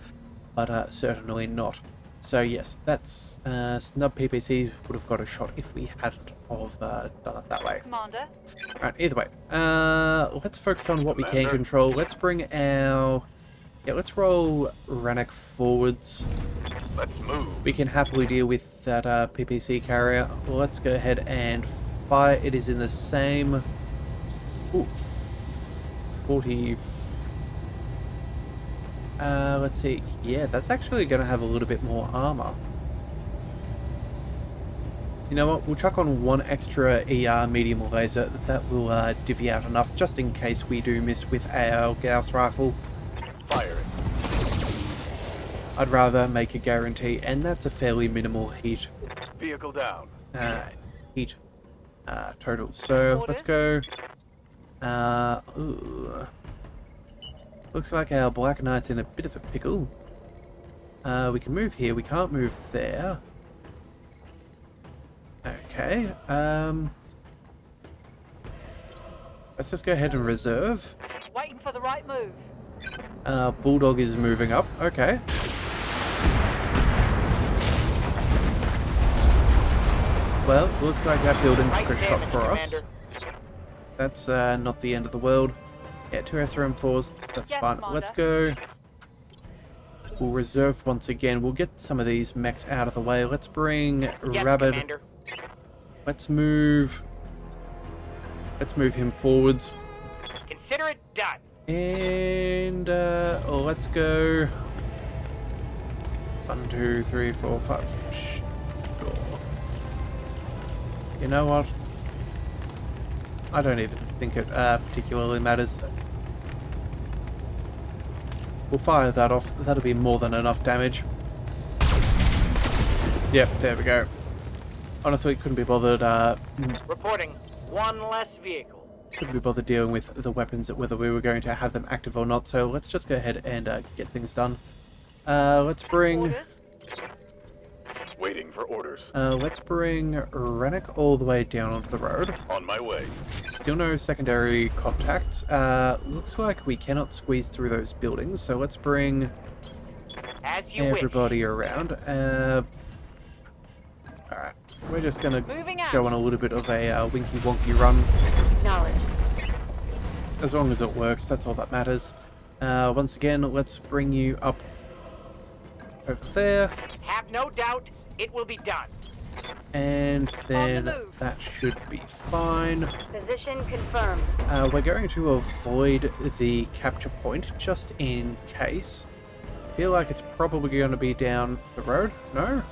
But certainly not. So yes, that's snub PPC would have got a shot if we hadn't of done it that way. Commander. Alright, either way. Let's focus on what we can Commander. control. Let's bring our... Yeah, let's roll Rannoch forwards. Let's move. We can happily deal with that PPC carrier. Let's go ahead and fire. It is in the same... Ooh, 40... let's see. Yeah, that's actually going to have a little bit more armor. You know what? We'll chuck on one extra ER medium laser. That will divvy out enough just in case we do miss with our Gauss rifle. Firing. I'd rather make a guarantee, and that's a fairly minimal heat Vehicle down. heat total. So let's go. Ooh. Looks like our Black Knight's in a bit of a pickle. We can move here. We can't move there. Okay. Let's just go ahead and reserve. Waiting for the right move. Bulldog is moving up. Okay. Well, looks like that building Right took a there, shot Mr. for us. Commander. That's not the end of the world. Yeah, 2 SRM4s. That's Yes, fine. Commander. Let's go. We'll reserve once again. We'll get some of these mechs out of the way. Let's bring Yes, Rabid. Commander. Let's move. Let's move him forwards. Consider it done. And let's go. 1, 2, 3, 4, 5. Sure. You know what? I don't even think it particularly matters. We'll fire that off. That'll be more than enough damage. Yep, there we go. Honestly, couldn't be bothered. Reporting. One less vehicle. Couldn't be bothered dealing with the weapons, whether we were going to have them active or not. So let's just go ahead and get things done. Let's bring. Orders. Waiting for orders. Let's bring Rannoch all the way down onto the road. On my way. Still no secondary contacts. Looks like we cannot squeeze through those buildings, so let's bring As you wish. everybody around. Alright, we're just gonna Moving out. go on a little bit of a winky wonky run. Acknowledged. As long as it works, that's all that matters. Once again, let's bring you up over there. Have no doubt it will be done. And then move. that should be fine. Position confirmed. We're going to avoid the capture point just in case. Feel like it's probably going to be down the road. No?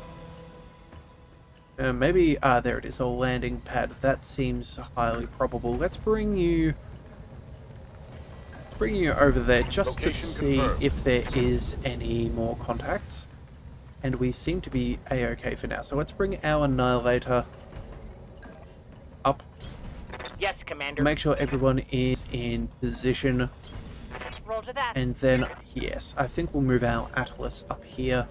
Maybe, there it is, a landing pad. That seems highly probable. Let's bring you over there just to Location see confirmed. if there is any more contacts. And we seem to be a-okay for now. So let's bring our Annihilator up. Yes, Commander. Make sure everyone is in position. Roger that. And then, yes, I think we'll move our Atlas up here.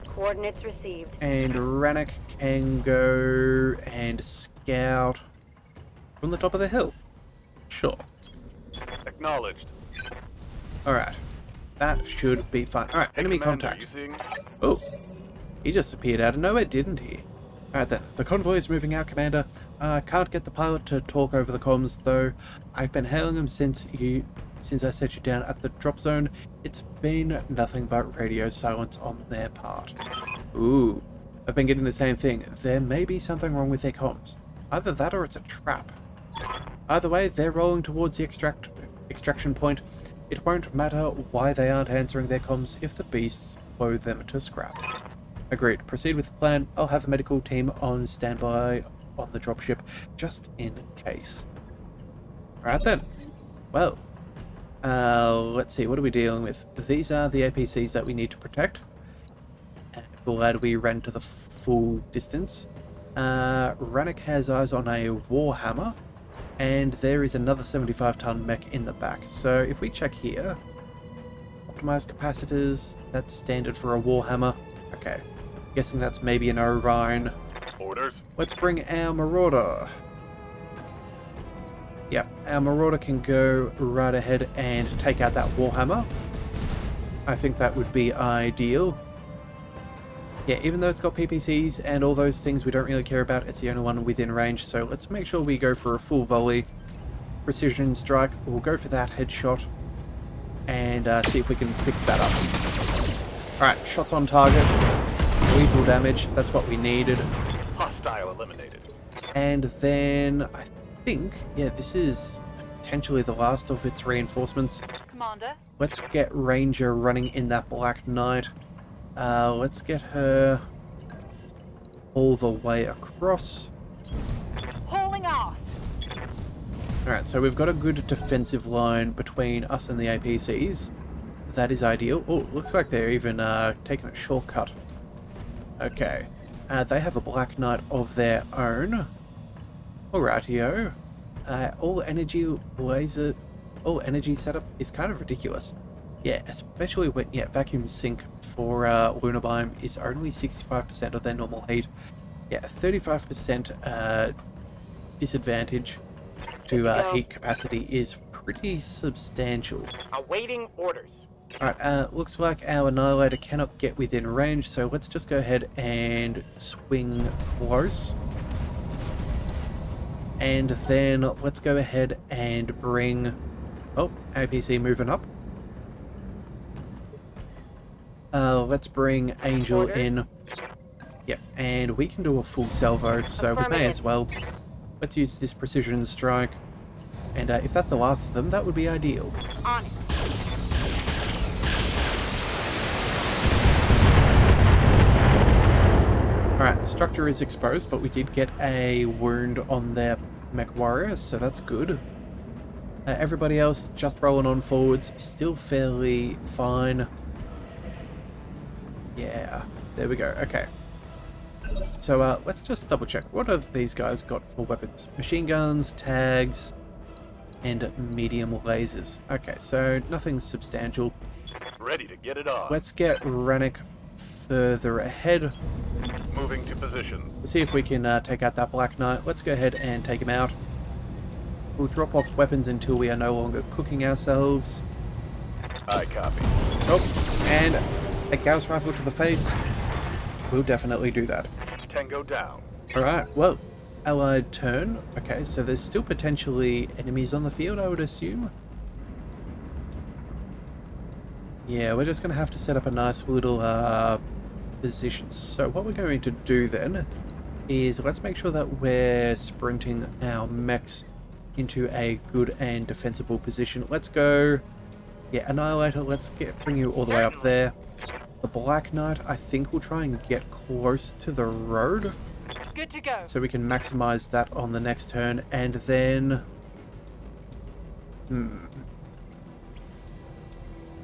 Coordinates received. And Rannoch can go and scout from the top of the hill. Sure. Acknowledged. Alright. That should be fine. Alright, Hey, enemy Commander, contact. you seeing? Oh, he just appeared out of nowhere, didn't he? Alright then, the convoy is moving out, Commander. Can't get the pilot to talk over the comms, though. I've been hailing him since I set you down at the drop zone. It's been nothing but radio silence on their part. Ooh, I've been getting the same thing. There may be something wrong with their comms. Either that or it's a trap. Either way, they're rolling towards the extraction point. It won't matter why they aren't answering their comms if the beasts blow them to scrap. Agreed. Proceed with the plan. I'll have a medical team on standby on the dropship, just in case. Alright then. Well, let's see, what are we dealing with? These are the APCs that we need to protect. Glad we ran to the full distance. Rannoch has eyes on a Warhammer, and there is another 75-ton mech in the back. So if we check here, optimized capacitors, that's standard for a Warhammer. Okay, guessing that's maybe an Orion. Orders. Let's bring our Marauder. Yep, our Marauder can go right ahead and take out that Warhammer. I think that would be ideal. Yeah, even though it's got PPCs and all those things we don't really care about, it's the only one within range, so let's make sure we go for a full volley. Precision strike, we'll go for that headshot, and see if we can fix that up. Alright, shots on target, lethal damage, that's what we needed. Hostile eliminated. And then, I think, yeah, this is potentially the last of its reinforcements. Commander. Let's get Ranger running in that Black Knight. Let's get her all the way across. Hauling off. Alright, so we've got a good defensive line between us and the APCs. That is ideal. Oh, looks like they're even taking a shortcut. Okay. They have a Black Knight of their own. Alrightio. All energy setup is kind of ridiculous. Yeah, especially when, yeah, vacuum sink for Lunar Biome is only 65% of their normal heat. Yeah, 35% disadvantage to heat capacity is pretty substantial. Awaiting orders. Alright, looks like our Annihilator cannot get within range, so let's just go ahead and swing close. And then let's go ahead and bring... Oh, APC moving up. Let's bring Angel Order. in. Yep, and we can do a full salvo, so we may as well. Let's use this precision strike. And if that's the last of them, that would be ideal. On it. Alright, structure is exposed, but we did get a wound on their MechWarriors, so that's good. Everybody else just rolling on forwards, still fairly fine. Yeah, there we go, okay. So let's just double check. What have these guys got for weapons? Machine guns, tags, and medium lasers. Okay, so nothing substantial. Ready to get it on. Let's get Rannoch further ahead. Moving to position. Let's see if we can take out that Black Knight. Let's go ahead and take him out. We'll drop off weapons until we are no longer cooking ourselves. I copy. Oh, and A Gauss rifle to the face. We'll definitely do that. Tango down. Alright, well, allied turn. Okay, so there's still potentially enemies on the field, I would assume. Yeah, we're just going to have to set up a nice little position. So what we're going to do then is let's make sure that we're sprinting our mechs into a good and defensible position. Let's go, yeah, Annihilator, let's bring you all the way up there. The Black Knight, I think we'll try and get close to the road. Good to go. So we can maximize that on the next turn, and then...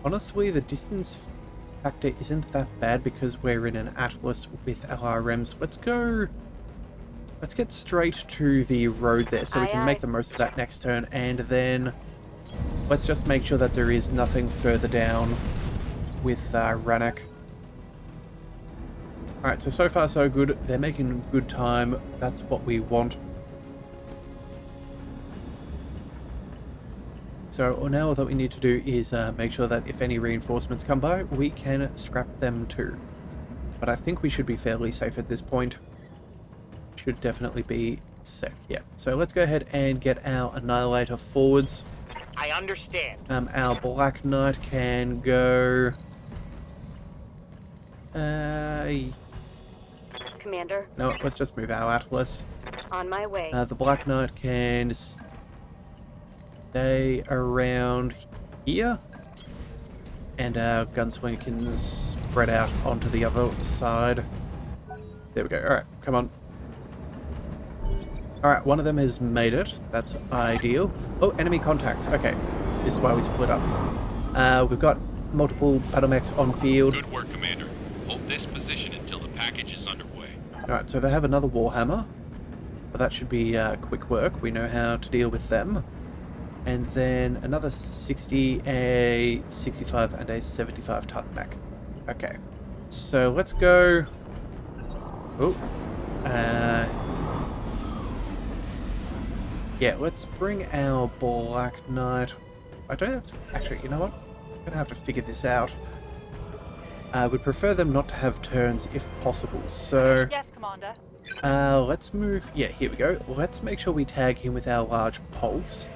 Honestly, the distance factor isn't that bad because we're in an Atlas with LRMs. Let's go... Let's get straight to the road there so we can make the most of that next turn, and then let's just make sure that there is nothing further down with Rannoch. Alright, so far so good. They're making good time. That's what we want. So now all that we need to do is make sure that if any reinforcements come by, we can scrap them too. But I think we should be fairly safe at this point. Should definitely be safe, yeah. So let's go ahead and get our Annihilator forwards. I understand. Our Black Knight can go... Commander, No, let's just move our Atlas. on my way. The Black Knight can stay around here. And our Gunslinger can spread out onto the other side. There we go. Alright, come on. Alright, one of them has made it. That's ideal. Oh, enemy contacts. Okay, this is why we split up. We've got multiple BattleMechs on field. Good work, Commander. Hold this position until the package is underway. Alright, so they have another Warhammer. But that should be quick work. We know how to deal with them. And then another 60, a 65, and a 75-ton mech. Okay, so let's go... Oh. Yeah, let's bring our Black Knight. I don't... Actually, you know what? I'm going to have to figure this out. We'd prefer them not to have turns if possible, so... Yes, Commander. Let's move... Yeah, here we go. Let's make sure we tag him with our large pulse.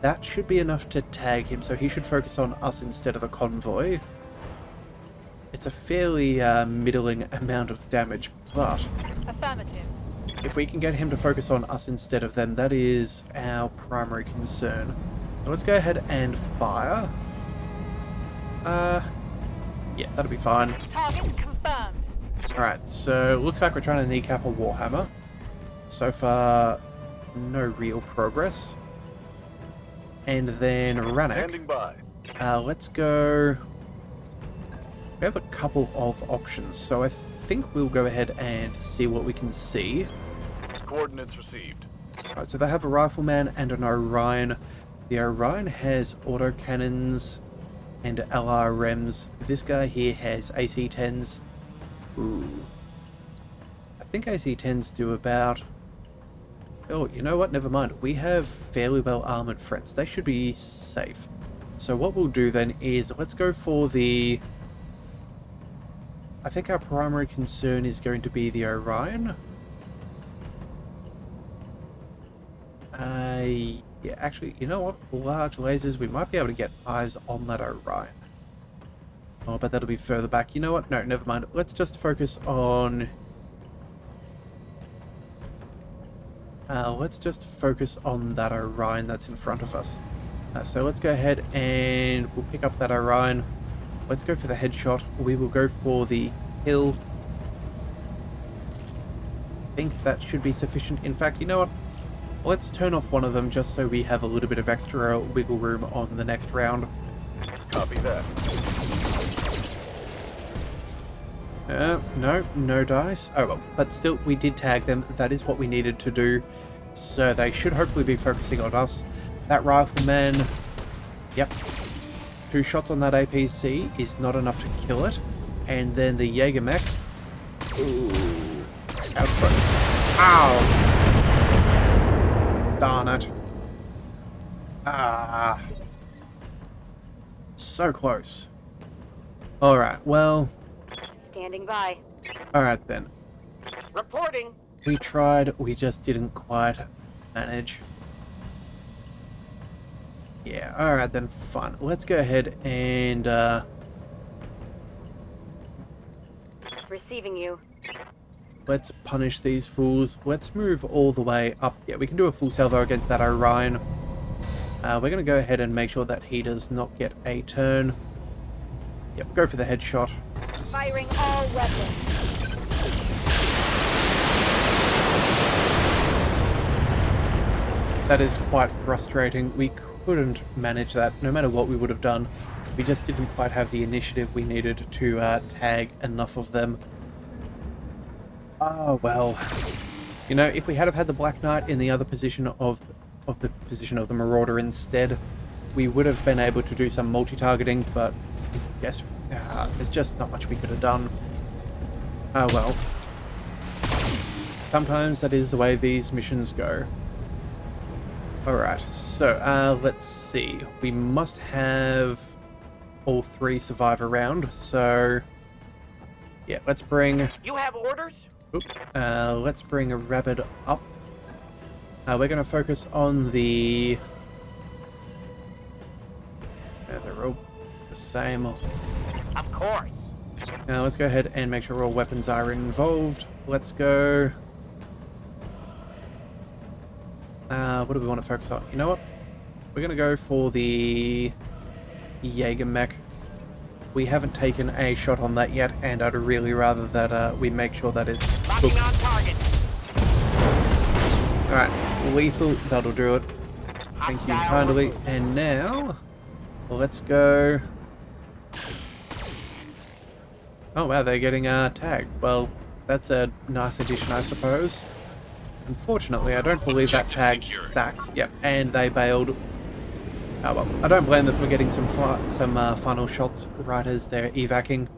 That should be enough to tag him, so he should focus on us instead of the convoy. It's a fairly middling amount of damage, but... Affirmative. If we can get him to focus on us instead of them, that is our primary concern. So let's go ahead and fire. Yeah, that'll be fine. Target confirmed. Alright, so looks like we're trying to kneecap a Warhammer. So far, no real progress. And then Rannoch. Standing by. Let's go... We have a couple of options, so I think we'll go ahead and see what we can see. Coordinates received. Alright, so they have a Rifleman and an Orion. The Orion has autocannons and LRMs. This guy here has AC-10s. Ooh. I think AC-10s do about... Oh, you know what? Never mind. We have fairly well armored friends. They should be safe. So what we'll do then is let's go for the... I think our primary concern is going to be the Orion. Yeah, actually, you know what? Large lasers, we might be able to get eyes on that Orion. Oh, but that'll be further back. You know what? No, never mind. Let's just focus on... let's just focus on that Orion that's in front of us. So let's go ahead and we'll pick up that Orion. Let's go for the headshot. We will go for the hill. I think that should be sufficient. In fact, you know what? Let's turn off one of them just so we have a little bit of extra wiggle room on the next round. Copy that. No dice. Oh well, but still, we did tag them. That is what we needed to do. So they should hopefully be focusing on us. That Rifleman, yep. 2 shots on that APC is not enough to kill it. And then the Jaeger mech. Ooh. How close. Ow! Darn it. Ah. So close. Alright, well, Standing by. alright then. Reporting. We tried, we just didn't quite manage. Yeah, alright then, fine. Let's go ahead and, Receiving you. let's punish these fools. Let's move all the way up. Yeah, we can do a full salvo against that Orion. We're going to go ahead and make sure that he does not get a turn. Yep, go for the headshot. Firing all weapons. That is quite frustrating. We couldn't manage that, no matter what we would have done. We just didn't quite have the initiative we needed to tag enough of them. Oh, well. You know, if we had have had the Black Knight in the other position of the position of the Marauder instead, we would have been able to do some multi-targeting, but yes, there's just not much we could have done. Oh well. Sometimes that is the way these missions go. Alright, so let's see. We must have all three survive around, so yeah, let's bring... You have orders? let's bring a Rabbit up. We're going to focus on the... they're all the same. Of course. Let's go ahead and make sure all weapons are involved. Let's go... what do we want to focus on? You know what? We're going to go for the Jaeger mech. We haven't taken a shot on that yet, and I'd really rather that we make sure that it's Locking booked. on target. Alright, lethal, that'll do it. Thank you Hostile kindly. removed. And now, let's go... Oh wow, they're getting tagged. Well, that's a nice addition, I suppose. Unfortunately, I don't believe that tag stacks. Yep, and they bailed. Oh well, I don't blame them for getting some final shots right as they're evacing.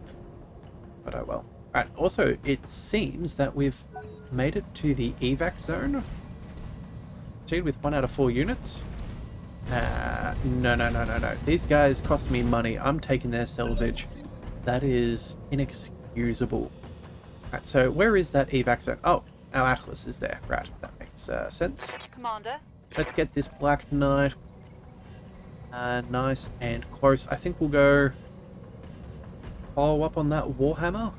But oh well. Alright, also, it seems that we've made it to the evac zone. Proceed with 1 out of 4 units. No. These guys cost me money. I'm taking their salvage. That is inexcusable. Right, so where is that evac zone? Oh, our Atlas is there. Right, that makes sense. Commander. Let's get this Black Knight nice and close. I think we'll go follow up on that Warhammer.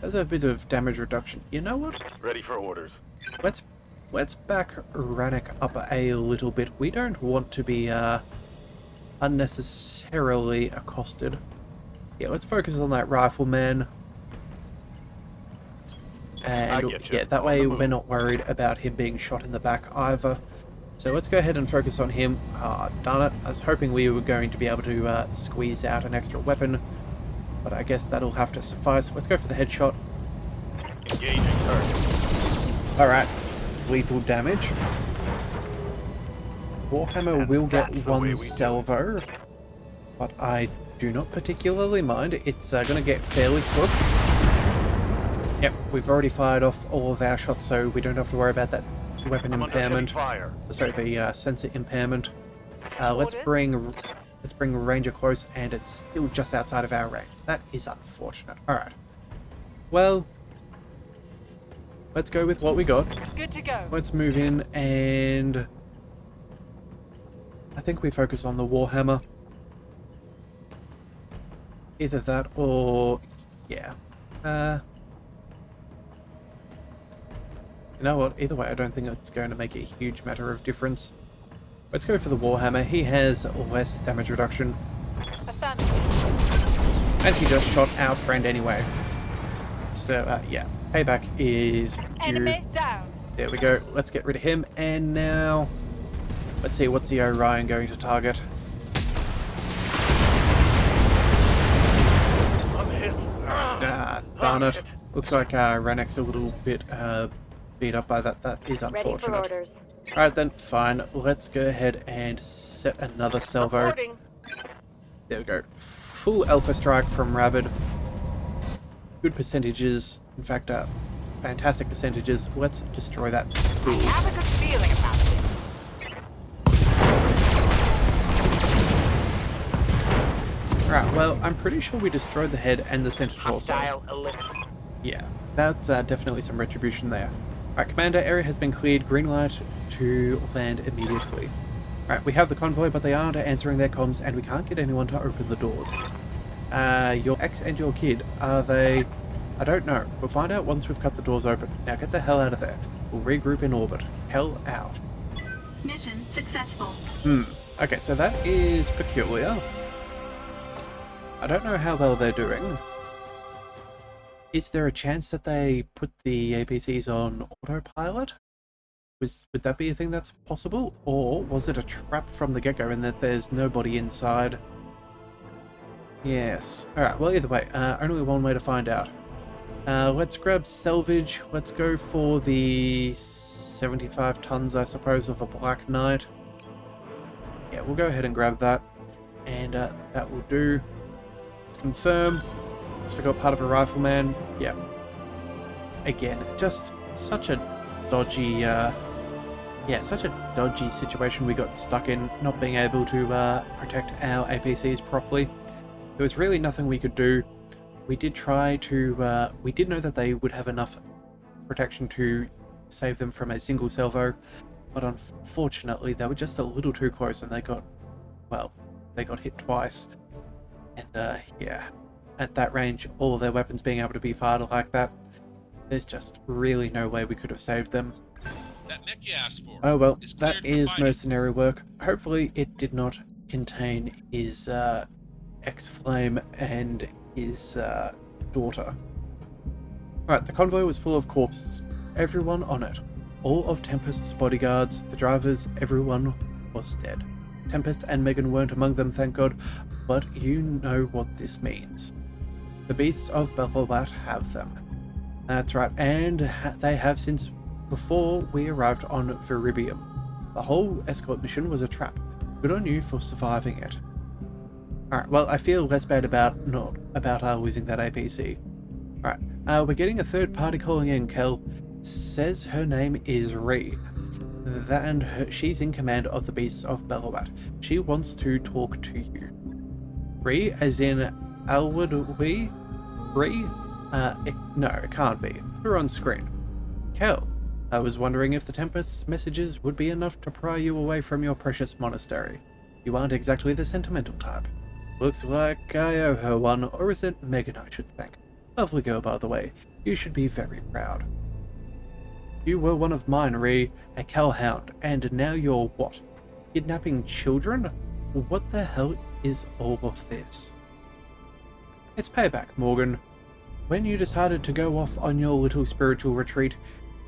There's a bit of damage reduction. You know what? Ready for orders. Let's back Rannoch up a little bit. We don't want to be unnecessarily accosted. Yeah, let's focus on that rifleman. And yeah, that way we're not worried about him being shot in the back either. So let's go ahead and focus on him. Darn it, I was hoping we were going to be able to squeeze out an extra weapon, but I guess that'll have to suffice. Let's go for the headshot. Engaging target. Alright, lethal damage. Warhammer will get That's the way one we do salvo, but I do not particularly mind. It's going to get fairly cooked. Yep, we've already fired off all of our shots, so we don't have to worry about that weapon I'm under heavy impairment. fire. Sorry, the sensor impairment. Let's bring Ranger close, and it's still just outside of our range. That is unfortunate. Alright. Well, let's go with what we got. Good to go. Let's move in, and I think we focus on the Warhammer. Either that or... yeah. You know what? Either way, I don't think it's going to make a huge matter of difference. Let's go for the Warhammer. He has less damage reduction. Affirmative. And he just shot our friend anyway. So, yeah. Payback is due. Enemy down. There we go. Let's get rid of him. And now... let's see, what's the Orion going to target? I'm hit. Darn it. Looks like Rannoch's a little bit beat up by that. That is Ready for unfortunate. orders. Alright then, fine. Let's go ahead and set another salvo. Reporting. There we go. Full Alpha Strike from Rabbit. Good percentages. In fact, fantastic percentages. Let's destroy that. I have a good feeling about this. Alright, well, I'm pretty sure we destroyed the head and the center torso. Hostile eliminated. Yeah, that's definitely some retribution there. Alright, Commander, area has been cleared. Green light to land immediately. Alright, we have the convoy, but they aren't answering their comms, and we can't get anyone to open the doors. Your ex and your kid, are they... I don't know. We'll find out once we've cut the doors open. Now get the hell out of there. We'll regroup in orbit. Hell out. Mission successful. Okay, so that is peculiar. I don't know how well they're doing. Is there a chance that they put the APCs on autopilot? Would that be a thing that's possible? Or was it a trap from the get-go and that there's nobody inside? Yes. Alright, well either way, only one way to find out. Let's grab salvage. Let's go for the 75 tons, I suppose, of a Black Knight. Yeah, we'll go ahead and grab that. And that will do. Let's confirm. So got part of a rifleman. Yeah. Again, just such a dodgy, such a dodgy situation we got stuck in, not being able to protect our APCs properly. There was really nothing we could do. We did try to, we did know that they would have enough protection to save them from a single salvo, but unfortunately they were just a little too close and they got, well, they got hit twice. And yeah, at that range, all of their weapons being able to be fired like that, there's just really no way we could have saved them. That mech you asked for. Oh well, is that cleared for is fighting. mercenary work. Hopefully it did not contain his X-Flame and his daughter. Alright, the convoy was full of corpses. Everyone on it. All of Tempest's bodyguards, the drivers, everyone was dead. Tempest and Megan weren't among them, thank God, but you know what this means. The beasts of BattleMech have them. That's right, and they have since before we arrived on Viribium. The whole escort mission was a trap. Good on you for surviving it. Alright, well, I feel less bad about losing that APC. Alright, we're getting a third party calling in, Kell. Says her name is Ree. She's in command of the beasts of BattleMech. She wants to talk to you. Ree, as in Alwood Ree? No, it can't be. We're on screen. Kell, I was wondering if the Tempest's messages would be enough to pry you away from your precious monastery. You aren't exactly the sentimental type. Looks like I owe her one, or is it Megan I should thank? Lovely girl, by the way. You should be very proud. You were one of mine, Ree, a Kellhound, and now you're what? Kidnapping children? What the hell is all of this? It's payback, Morgan. When you decided to go off on your little spiritual retreat,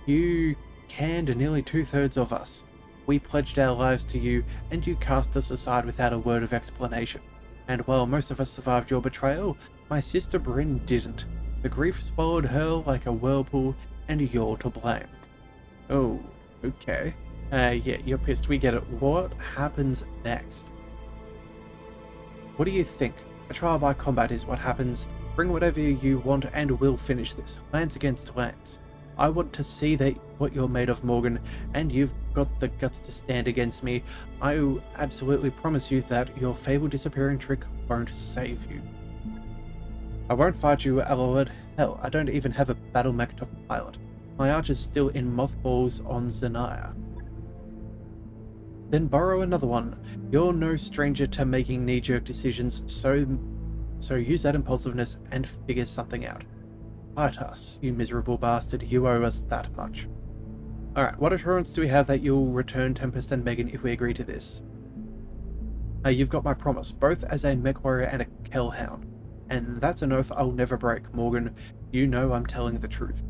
you canned nearly 2/3 of us. We pledged our lives to you, and you cast us aside without a word of explanation. And while most of us survived your betrayal, my sister Bryn didn't. The grief swallowed her like a whirlpool, and you're to blame. Oh, okay. Yeah, you're pissed, we get it. What happens next? What do you think? A trial by combat is what happens. Bring whatever you want and we'll finish this. Lance against lance. I want to see what you're made of, Morgan, and you've got the guts to stand against me. I absolutely promise you that your fabled disappearing trick won't save you. I won't fight you, Alward. Hell, I don't even have a BattleMech to pilot. My archer's still in mothballs on Zanaya. Then borrow another one. You're no stranger to making knee-jerk decisions, so use that impulsiveness and figure something out. Fight us, you miserable bastard. You owe us that much. Alright, what assurance do we have that you'll return Tempest and Megan if we agree to this? You've got my promise, both as a MechWarrior and a Kellhound. And that's an oath I'll never break, Morgan. You know I'm telling the truth.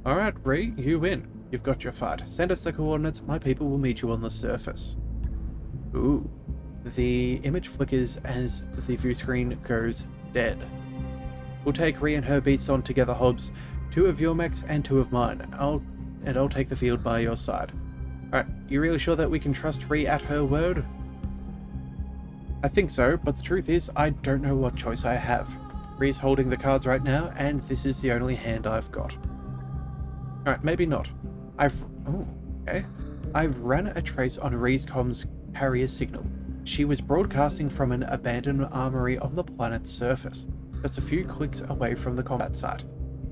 Alright, Ree, you win. You've got your fight. Send us the coordinates, my people will meet you on the surface. Ooh. The image flickers as the view screen goes dead. We'll take Ree and her beats on together, Hobbs. 2 of your mechs and 2 of mine. I'll take the field by your side. Alright, you really sure that we can trust Ree at her word? I think so, but the truth is, I don't know what choice I have. Ree's holding the cards right now, and this is the only hand I've got. Alright, maybe not. I've ran a trace on Ree's comms carrier signal. she was broadcasting from an abandoned armory on the planet's surface, just a few clicks away from the combat site.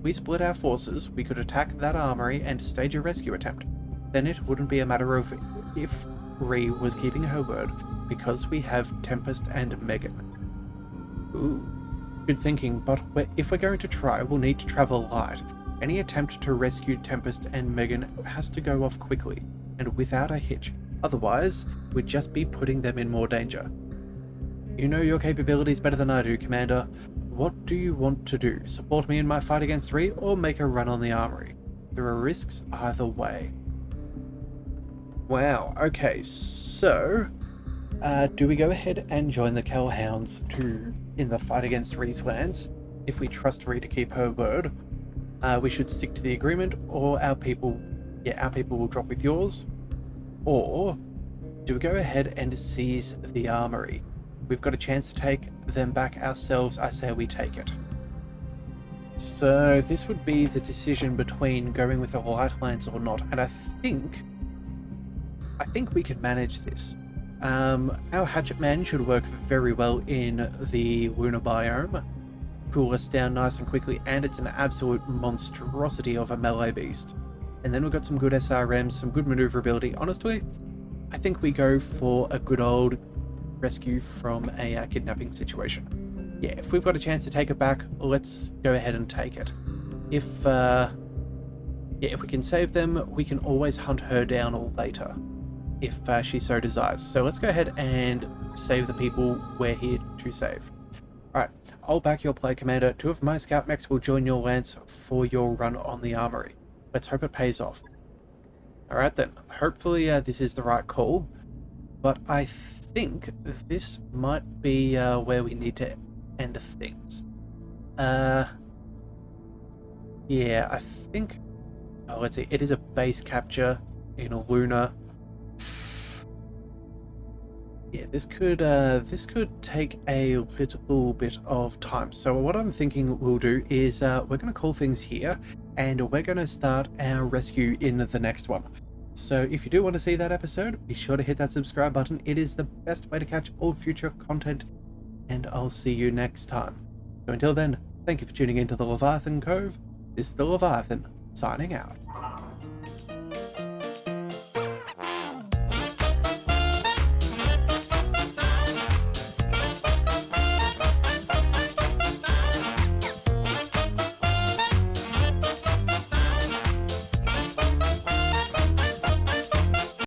We split our forces, we could attack that armory and stage a rescue attempt. Then it wouldn't be a matter of if Ree was keeping her word, because we have Tempest and Megan. Ooh, good thinking, but if we're going to try, we'll need to travel light. Any attempt to rescue Tempest and Megan has to go off quickly, and without a hitch. Otherwise, we'd just be putting them in more danger. You know your capabilities better than I do, Commander. What do you want to do? Support me in my fight against Ree, or make a run on the armory? There are risks either way. Wow, okay, so... do we go ahead and join the Kell Hounds in the fight against Ree's plans? If we trust Ree to keep her word, we should stick to the agreement, or our people will drop with yours. Or do we go ahead and seize the armory? We've got a chance to take them back ourselves. I say we take it. So this would be the decision between going with a light lance or not, and I think we could manage this. Our hatchet man should work very well in the lunar biome, cool us down nice and quickly, and it's an absolute monstrosity of a melee beast. And then we've got some good SRMs, some good maneuverability. Honestly, I think we go for a good old rescue from a kidnapping situation. Yeah, if we've got a chance to take it back, let's go ahead and take it. If we can save them, we can always hunt her down later, if she so desires. So let's go ahead and save the people we're here to save. Alright, I'll back your play, Commander. 2 of my scout mechs will join your lance for your run on the armory. Let's hope it pays off. Alright then, hopefully this is the right call, but I think this might be where we need to end things. Yeah, I think... Oh, let's see, it is a base capture in a lunar. Yeah, this could take a little bit of time. So what I'm thinking we'll do is we're going to call things here, and we're going to start our rescue in the next one. So if you do want to see that episode, be sure to hit that subscribe button. It is the best way to catch all future content, and I'll see you next time. So until then, thank you for tuning into the Leviathan Cove. This is the Leviathan, signing out.